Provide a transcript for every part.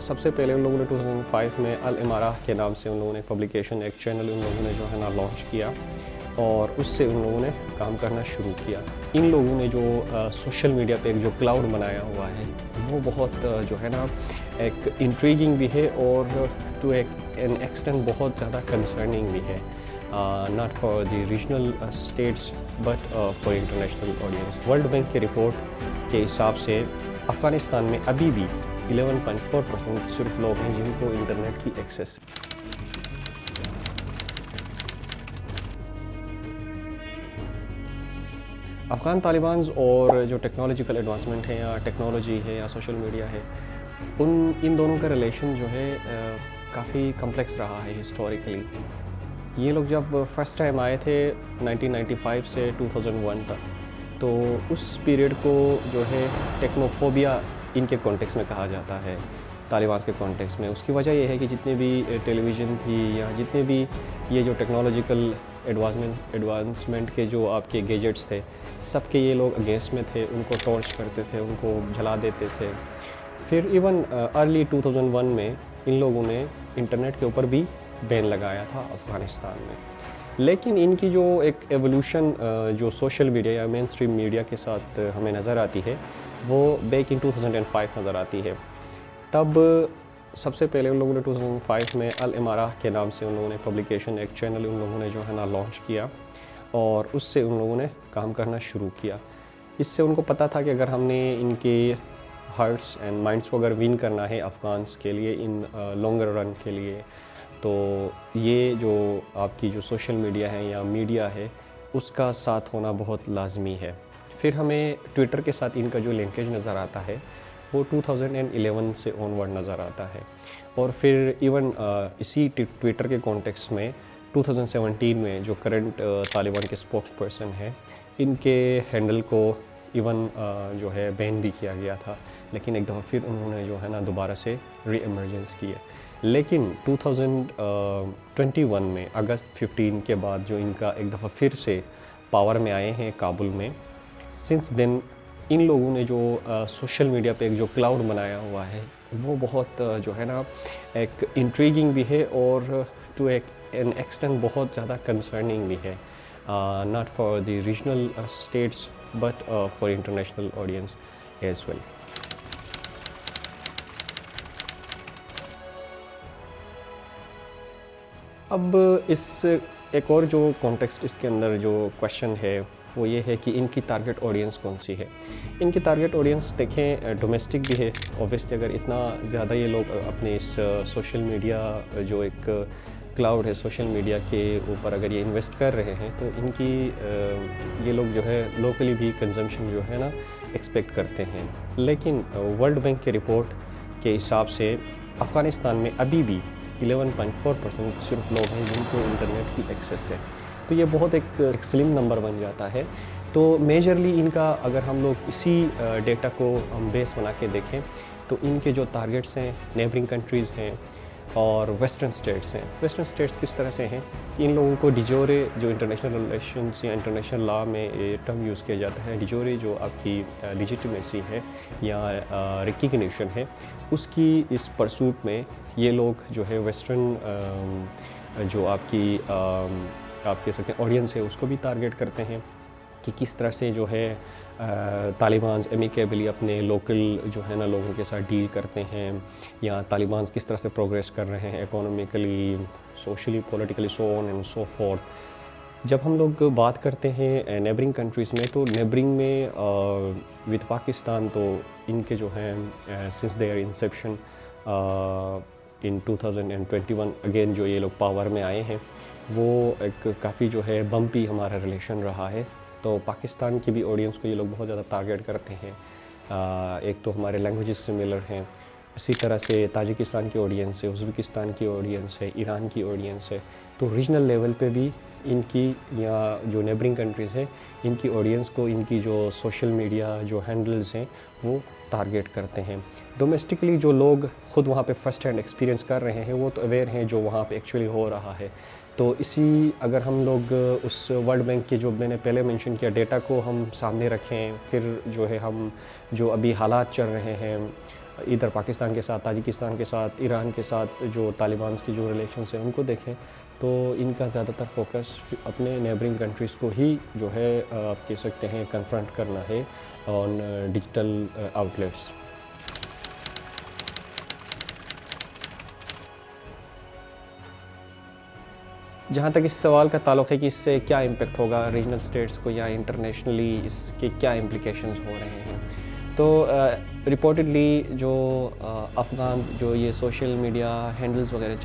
سب سے پہلے ان لوگوں نے 2005 میں الامارہ کے نام سے ان لوگوں نے پبلیکیشن ایک چینل ان لوگوں نے جو ہے نا لانچ کیا اور اس سے ان لوگوں نے کام کرنا شروع کیا۔ ان لوگوں نے جو سوشل میڈیا پہ ایک جو کلاؤڈ بنایا ہوا ہے وہ بہت جو ہے نا ایک انٹریگنگ بھی ہے اور ٹو این ایکسٹینٹ بہت زیادہ کنسرننگ بھی ہے، not for the regional states but for international audience. World Bank کی رپورٹ کے حساب سے افغانستان میں ابھی بھی 11.4% صرف لوگ ہیں جن کو انٹرنیٹ کی ایکسیس ہے۔ افغان طالبانز اور جو ٹیکنالوجیکل ایڈوانسمنٹ ہے یا ٹیکنالوجی ہے یا سوشل میڈیا ہے، ان دونوں کا ریلیشن جو ہے کافی کمپلیکس رہا ہے ہسٹوریکلی۔ یہ لوگ جب فرسٹ ٹائم آئے تھے 1995 سے 2001 تک، تو اس پیریڈ کو جو ہے ٹیکنوفوبیا ان کے کانٹیکس میں کہا جاتا ہے، طالبانز کے کانٹیکس میں۔ اس کی وجہ یہ ہے کہ جتنے بھی ٹیلی ویژن تھی یا جتنے بھی یہ جو ٹیکنالوجیکل ایڈوانسمنٹ کے جو آپ کے گیجٹس تھے، سب کے یہ لوگ اگینسٹ میں تھے، ان کو ٹارچ کرتے تھے، ان کو جلا دیتے تھے۔ پھر ایون ارلی 2001 میں ان لوگوں نے انٹرنیٹ کے اوپر بھی بین لگایا تھا افغانستان میں۔ لیکن ان کی جو ایک ایولیوشن جو سوشل میڈیا یا مین اسٹریم میڈیا کے ساتھ ہمیں نظر آتی ہے، وہ بیک ان 2005 نظر آتی ہے۔ تب سب سے پہلے ان لوگوں نے 2005 میں الامارہ کے نام سے ان لوگوں نے پبلیکیشن ایک چینل ان لوگوں نے جو ہے نا لانچ کیا اور اس سے ان لوگوں نے کام کرنا شروع کیا۔ اس سے ان کو پتہ تھا کہ اگر ہم نے ان کے ہارٹس اینڈ مائنڈس کو اگر ون کرنا ہے افغانس کے لیے ان لانگر رن کے لیے، تو یہ جو آپ کی جو سوشل میڈیا ہے یا میڈیا ہے اس کا ساتھ ہونا بہت لازمی ہے۔ پھر ہمیں ٹویٹر کے ساتھ ان کا جو لنکیج نظر آتا ہے وہ 2011 سے آنورڈ نظر آتا ہے، اور پھر ایون اسی ٹویٹر کے کانٹیکس میں 2017 میں جو کرنٹ طالبان کے اسپوکس پرسن ہیں، ان کے ہینڈل کو ایون جو ہے بین بھی کیا گیا تھا، لیکن ایک دفعہ پھر انہوں نے جو ہے نا دوبارہ سے ری ایمرجنس کی ہے۔ لیکن 2021 میں اگست 15 کے بعد جو ان کا ایک دفعہ پھر سے پاور میں آئے ہیں کابل میں، سنس دین ان لوگوں نے جو سوشل میڈیا پہ ایک جو کلاؤڈ بنایا ہوا ہے وہ بہت جو ہے نا ایک انٹریگنگ بھی ہے اور ٹو این ایکسٹینٹ بہت زیادہ کنسرننگ بھی ہے، not for the regional states but for international audience as well. اب اس ایک اور جو کانٹیکسٹ اس کے اندر جو کویشچن ہے وہ یہ ہے کہ ان کی ٹارگٹ آڈینس کون سی ہے۔ ان کی ٹارگٹ آڈینس دیکھیں ڈومیسٹک بھی ہے، اوبویسلی اگر اتنا زیادہ یہ لوگ اپنے اس سوشل میڈیا جو ایک کلاؤڈ ہے سوشل میڈیا کے اوپر اگر یہ انویسٹ کر رہے ہیں تو ان کی یہ لوگ جو ہے لوکلی بھی کنزمپشن جو ہے نا ایکسپیکٹ کرتے ہیں۔ لیکن ورلڈ بینک کی رپورٹ کے حساب سے افغانستان میں ابھی بھی 11.4% صرف لوگ ہیں جن کو انٹرنیٹ کی ایکسیس ہے، تو یہ بہت ایک سلم نمبر بن جاتا ہے۔ تو میجرلی ان کا اگر ہم لوگ اسی ڈیٹا کو ہم بیس بنا کے دیکھیں تو ان کے جو ٹارگٹس ہیں نیبرنگ کنٹریز ہیں اور ویسٹرن اسٹیٹس ہیں۔ ویسٹرن اسٹیٹس کس طرح سے ہیں کہ ان لوگوں کو ڈیجورے جو انٹرنیشنل ریلیشنز یا انٹرنیشنل لا میں یہ ٹرم یوز کیا جاتا ہے، ڈیجورے جو آپ کی لیجیٹمیسی ہے یا ریکگنیشن ہے، اس کی اس پرسوٹ میں یہ لوگ جو ہے ویسٹرن جو آپ کہہ سکتے ہیں آڈینس ہے اس کو بھی ٹارگیٹ کرتے ہیں کہ کس طرح سے جو ہے طالبانز امیکیبلی اپنے لوکل جو ہے نا لوگوں کے ساتھ ڈیل کرتے ہیں، یا طالبانز کس طرح سے پروگریس کر رہے ہیں economically, socially, politically, so on and so forth. جب ہم لوگ بات کرتے ہیں نیبرنگ کنٹریز میں، تو نیبرنگ میں ود پاکستان تو ان کے جو ہیں since their inception in 2021 again جو یہ لوگ پاور میں آئے ہیں، وہ ایک کافی جو ہے بمپی ہمارا ریلیشن رہا ہے۔ تو پاکستان کی بھی آڈینس کو یہ لوگ بہت زیادہ ٹارگیٹ کرتے ہیں۔ ایک تو ہمارے لینگویجز سملر ہیں، اسی طرح سے تاجکستان کی آڈینس ہے، ازبکستان کی آڈینس ہے، ایران کی آڈینس ہے۔ تو ریجنل لیول پہ بھی ان کی یا جو نیبرنگ کنٹریز ہیں ان کی آڈینس کو ان کی جو سوشل میڈیا جو ہینڈلز ہیں وہ ٹارگیٹ کرتے ہیں۔ ڈومیسٹکلی جو لوگ خود وہاں پہ فرسٹ ہینڈ ایکسپیرینس کر رہے ہیں وہ تو اویئر ہیں جو وہاں پہ ایکچولی ہو رہا ہے۔ تو اسی اگر ہم لوگ اس ورلڈ بینک کے جو میں نے پہلے مینشن کیا ڈیٹا کو ہم سامنے رکھیں، پھر جو ہے ہم جو ابھی حالات چل رہے ہیں ادھر پاکستان کے ساتھ، تاجکستان کے ساتھ، ایران کے ساتھ جو طالبان کی جو ریلیشنس ہیں ان کو دیکھیں تو ان کا زیادہ تر فوکس اپنے نیبرنگ کنٹریز کو ہی جو ہے آپ کہہ سکتے ہیں کنفرنٹ کرنا ہے آن ڈیجیٹل آؤٹلیٹس۔ جہاں تک اس سوال کا تعلق ہے کہ اس سے کیا امپیکٹ ہوگا ریجنل سٹیٹس کو یا انٹرنیشنلی، اس کے کیا امپلیکیشنز ہو رہے ہیں، تو رپورٹڈلی جو افغان جو یہ سوشل میڈیا ہینڈلز وغیرہ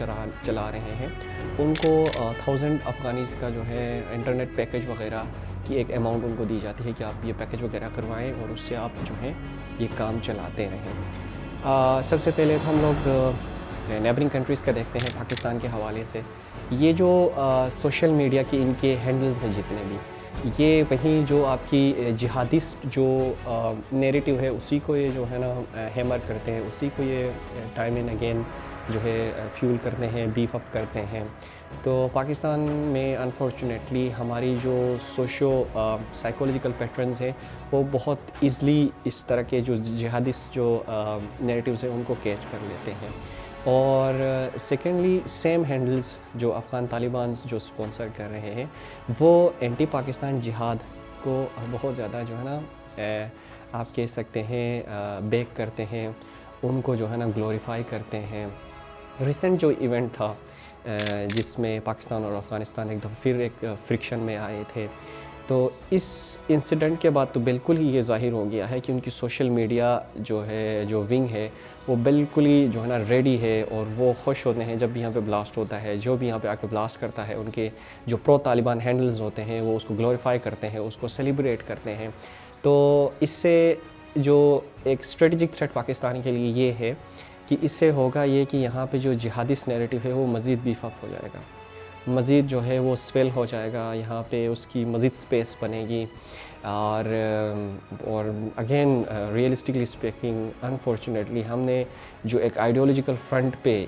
چلا رہے ہیں ان کو 1000 افغانیز کا جو ہے انٹرنیٹ پیکج وغیرہ کی ایک اماؤنٹ ان کو دی جاتی ہے کہ آپ یہ پیکج وغیرہ کروائیں اور اس سے آپ جو ہے یہ کام چلاتے رہیں۔ سب سے پہلے تو ہم لوگ نیبرنگ کنٹریز کا دیکھتے ہیں پاکستان کے حوالے سے۔ یہ جو سوشل میڈیا کے ان کے ہینڈلز ہیں جتنے بھی، یہ وہیں جو آپ کی جہادسٹ جو نیریٹو ہے اسی کو یہ جو ہے نا ہیمر کرتے ہیں، اسی کو یہ ٹائم اینڈ اگین جو ہے فیول کرتے ہیں، بیف اپ کرتے ہیں۔ تو پاکستان میں انفارچونیٹلی ہماری جو سائیکولوجیکل پیٹرنز ہیں وہ بہت ایزلی اس طرح کے جو جہادسٹ جو نیریٹیوز ہیں ان کو کیچ کر لیتے ہیں۔ اور سیکنڈلی سیم ہینڈلز جو افغان طالبان جو سپانسر کر رہے ہیں وہ اینٹی پاکستان جہاد کو بہت زیادہ جو ہے نا آپ کہہ سکتے ہیں بیک کرتے ہیں، ان کو جو ہے نا گلوریفائی کرتے ہیں۔ ریسنٹ جو ایونٹ تھا جس میں پاکستان اور افغانستان ایک دفعہ پھر ایک فرکشن میں آئے تھے، تو اس انسیڈنٹ کے بعد تو بالکل ہی یہ ظاہر ہو گیا ہے کہ ان کی سوشل میڈیا جو ہے جو ونگ ہے وہ بالکل ہی جو ہے نا ریڈی ہے، اور وہ خوش ہوتے ہیں جب بھی یہاں پہ بلاسٹ ہوتا ہے، جو بھی یہاں پہ آ کے بلاسٹ کرتا ہے، ان کے جو پرو طالبان ہینڈلز ہوتے ہیں وہ اس کو گلوریفائی کرتے ہیں، اس کو سیلیبریٹ کرتے ہیں۔ تو اس سے جو ایک اسٹریٹجک تھریٹ پاکستان کے لیے یہ ہے کہ اس سے ہوگا یہ کہ یہاں پہ جو جہادسٹ نیریٹو ہے وہ مزید بیف اپ ہو جائے گا، مزید جو ہے وہ سویل ہو جائے گا، یہاں پہ اس کی مزید سپیس بنے گی۔ اور اگین ریئلسٹکلی اسپیکنگ انفارچونیٹلی ہم نے جو ایک آئیڈیولوجیکل فرنٹ پہ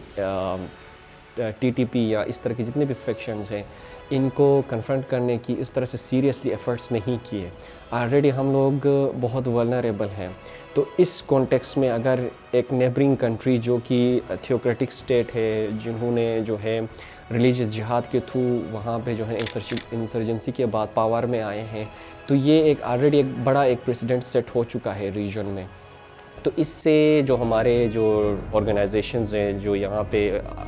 ٹی ٹی پی یا اس طرح کے جتنے بھی فیکشنز ہیں ان کو کنفرنٹ کرنے کی اس طرح سے سیریسلی ایفرٹس نہیں کیے۔ آلریڈی ہم لوگ بہت ولنریبل ہیں، تو اس کانٹیکس میں اگر ایک نیبرنگ کنٹری جو کہ تھیوکریٹک اسٹیٹ ہے، جنہوں نے جو ہے ریلیجیس جہاد کے تھرو وہاں پہ جو ہے انسرجنسی کے بعد پاور میں آئے ہیں، تو یہ ایک آلریڈی ایک بڑا ایک پریسیڈنٹ سیٹ ہو چکا ہے ریجن میں۔ تو اس سے جو ہمارے جو آرگنائزیشنز ہیں جو یہاں پہ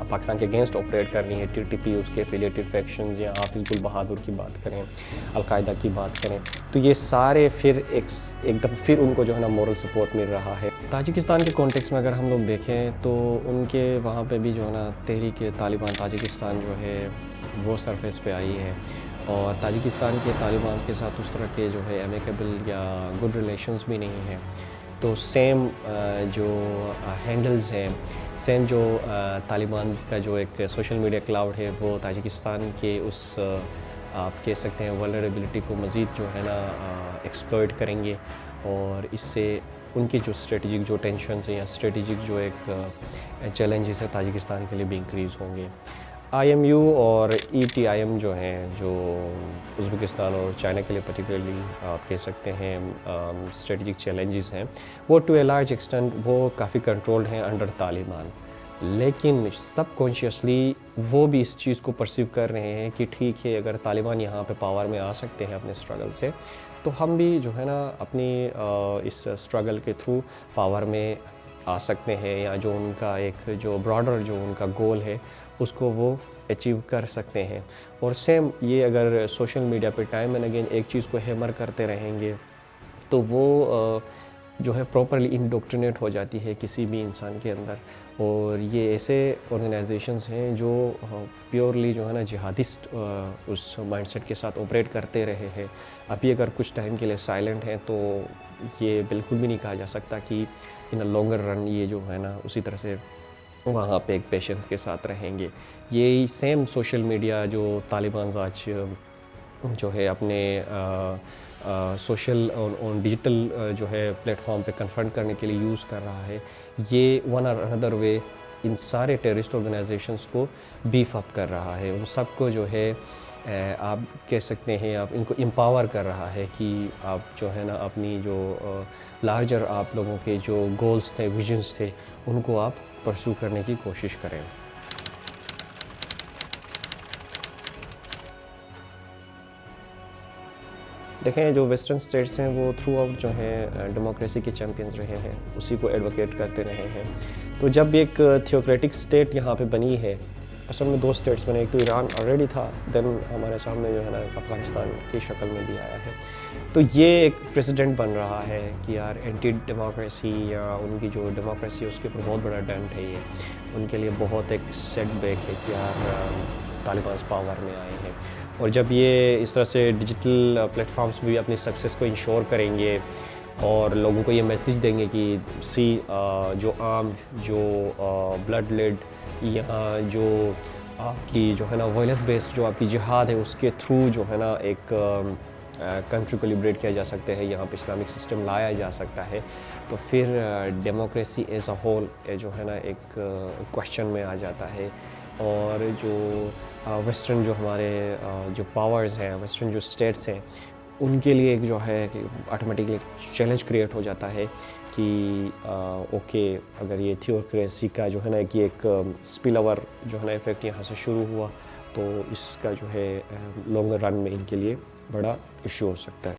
پاکستان کے اگینسٹ آپریٹ کر رہی ہیں، ٹی ٹی پی، اس کے ایفیلیٹڈ فیکشنز، یا حافظ گل بہادر کی بات کریں، القاعدہ کی بات کریں، تو یہ سارے پھر ایک دفعہ پھر ان کو جو ہے نا مورل سپورٹ مل رہا ہے۔ تاجکستان کے کانٹیکس میں اگر ہم لوگ دیکھیں تو ان کے وہاں پہ بھی جو ہے نا تحریک طالبان تاجکستان جو ہے وہ سرفیس پہ آئی ہے، اور تاجکستان کے طالبان کے ساتھ اس طرح کے جو ہے امیکیبل یا گڈ ریلیشنز بھی نہیں ہیں۔ تو سیم جو ہینڈلز ہیں، سیم جو طالبان کا جو ایک سوشل میڈیا کلاؤڈ ہے وہ تاجکستان کے اس آپ کہہ سکتے ہیں ولنریبلٹی کو مزید جو ہے نا ایکسپلوئٹ کریں گے، اور اس سے ان کی جو اسٹریٹجک جو ٹینشنز ہیں یا اسٹریٹجک جو ایک چیلنجز ہے تاجکستان کے لیے بھی انکریز ہوں گے۔ آئی ایم یو اور ای ٹی آئی ایم جو ہیں، جو ازبکستان اور چائنا کے لیے پرٹیکولرلی آپ کہہ سکتے ہیں اسٹریٹجک چیلنجز ہیں، وہ ٹو اے لارج ایکسٹینٹ وہ کافی کنٹرولڈ ہیں انڈر طالبان، لیکن سب کانشیسلی وہ بھی اس چیز کو پرسیو کر رہے ہیں کہ ٹھیک ہے اگر طالبان یہاں پہ پاور میں آ سکتے ہیں اپنے اسٹرگل سے، تو ہم بھی جو ہے نا اپنی اس اسٹرگل کے تھرو پاور میں آ سکتے ہیں، یا جو ان کا ایک جو براڈر جو ان کا گول ہے اس کو وہ اچیو کر سکتے ہیں۔ اور سیم یہ اگر سوشل میڈیا پہ ٹائم اینڈ اگین ایک چیز کو ہیمر کرتے رہیں گے تو وہ جو ہے پراپرلی انڈوکٹرینیٹ ہو جاتی ہے کسی بھی انسان کے اندر، اور یہ ایسے آرگنائزیشنز ہیں جو پیورلی جو ہے نا جہادسٹ اس مائنڈ سیٹ کے ساتھ آپریٹ کرتے رہے ہیں۔ ابھی اگر کچھ ٹائم کے لیے سائلنٹ ہیں تو یہ بالکل بھی نہیں کہا جا سکتا کہ ان اے لانگر رن یہ جو ہے نا اسی طرح سے وہاں پہ ایک پیشنس کے ساتھ رہیں گے۔ یہی سیم سوشل میڈیا جو طالبان آج جو ہے اپنے سوشل اور ڈیجیٹل جو ہے پلیٹ فارم پہ کنفرنٹ کرنے کے لیے یوز کر رہا ہے، یہ ون اور اندر وے ان سارے ٹیررسٹ آرگنائزیشنز کو بیف اپ کر رہا ہے، ان سب کو جو ہے آپ کہہ سکتے ہیں آپ ان کو امپاور کر رہا ہے کہ آپ جو ہے نا اپنی جو لارجر آپ لوگوں کے جو گولز تھے ویژنز تھے ان کو آپ پرسو کرنے کی کوشش کریں. دیکھیں جو ویسٹرن اسٹیٹس ہیں وہ تھرو آؤٹ جو ہیں ڈیموکریسی کے چیمپئنز رہے ہیں, اسی کو ایڈوکیٹ کرتے رہے ہیں. تو جب ایک تھیوکریٹک اسٹیٹ یہاں پہ بنی ہے, اصل میں 2 اسٹیٹس بنے, ایک تو ایران آلریڈی تھا, دین ہمارے سامنے جو ہے نا افغانستان کی شکل میں بھی آیا ہے. تو یہ ایک پریسیڈنٹ بن رہا ہے کہ یار اینٹی ڈیموکریسی یا ان کی جو ڈیموکریسی ہے اس کے اوپر بہت بڑا ڈنٹ ہے, یہ ان کے لیے بہت ایک سیٹ بیک ہے کہ یار طالبان پاور میں آئے ہیں. اور جب یہ اس طرح سے ڈیجیٹل پلیٹ فارمز بھی اپنی سکسیس کو انشور کریں گے اور لوگوں کو یہ میسیج دیں گے کہ جو عام جو بلڈ لیڈ یا جو آپ کی جو ہے نا وائلنس بیسڈ جو آپ کی جہاد ہے اس کے تھرو جو ہے نا ایک کنٹری کو لبریٹ کیا جا سکتا ہے, یہاں پہ اسلامک سسٹم لایا جا سکتا ہے, تو پھر ڈیموکریسی ایز اے ہول جو ہے نا ایک کوشچن میں آ جاتا ہے. اور جو ویسٹرن جو ہمارے جو پاورز ہیں, ویسٹرن جو اسٹیٹس ہیں, ان کے لیے ایک جو ہے کہ آٹومیٹکلی چیلنج کریٹ ہو جاتا ہے کہ اوکے اگر یہ تھیوکریسی کا جو ہے نا کہ ایک اسپل اوور جو ہے نا افیکٹ یہاں سے شروع ہوا تو اس کا جو ہے لانگ رن میں ان کے لیے بڑا ایشو ہو سکتا ہے.